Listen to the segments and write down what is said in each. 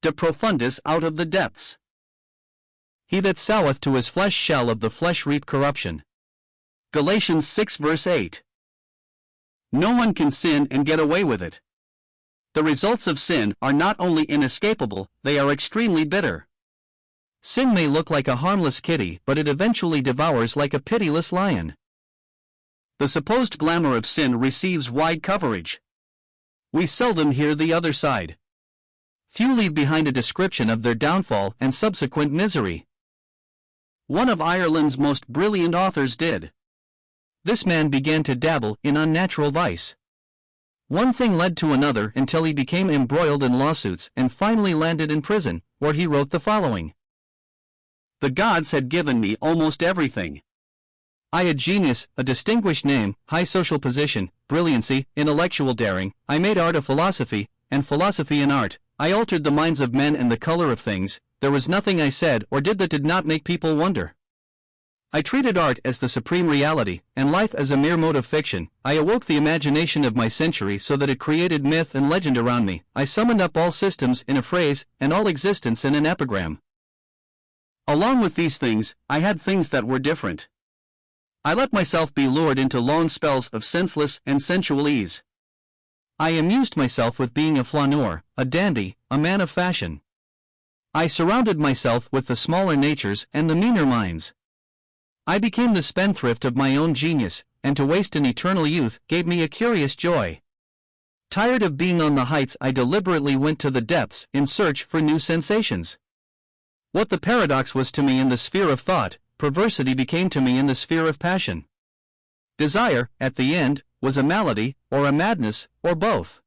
de profundis out of the depths. He that soweth to his flesh shall of the flesh reap corruption. Galatians 6 verse 8. No one can sin and get away with it. The results of sin are not only inescapable, they are extremely bitter. Sin may look like a harmless kitty, but it eventually devours like a pitiless lion. The supposed glamour of sin receives wide coverage. We seldom hear the other side. Few leave behind a description of their downfall and subsequent misery. One of Ireland's most brilliant authors did. This man began to dabble in unnatural vice. One thing led to another until he became embroiled in lawsuits and finally landed in prison, where he wrote the following. The gods had given me almost everything. I had genius, a distinguished name, high social position, brilliancy, intellectual daring. I made art a philosophy, and philosophy an art. I altered the minds of men and the color of things. There was nothing I said or did that did not make people wonder. I treated art as the supreme reality, and life as a mere mode of fiction. I awoke the imagination of my century so that it created myth and legend around me. I summoned up all systems in a phrase, and all existence in an epigram. Along with these things, I had things that were different. I let myself be lured into long spells of senseless and sensual ease. I amused myself with being a flaneur, a dandy, a man of fashion. I surrounded myself with the smaller natures and the meaner minds. I became the spendthrift of my own genius, and to waste an eternal youth gave me a curious joy. Tired of being on the heights, I deliberately went to the depths in search for new sensations. What the paradox was to me in the sphere of thought, perversity became to me in the sphere of passion. Desire, at the end, was a malady, or a madness, or both.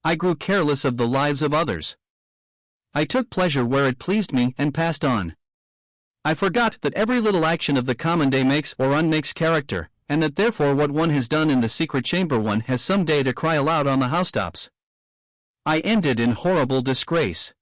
I grew careless of the lives of others. I took pleasure where it pleased me and passed on. I forgot that every little action of the common day makes or unmakes character, and that therefore what one has done in the secret chamber one has some day to cry aloud on the housetops. I ended in horrible disgrace.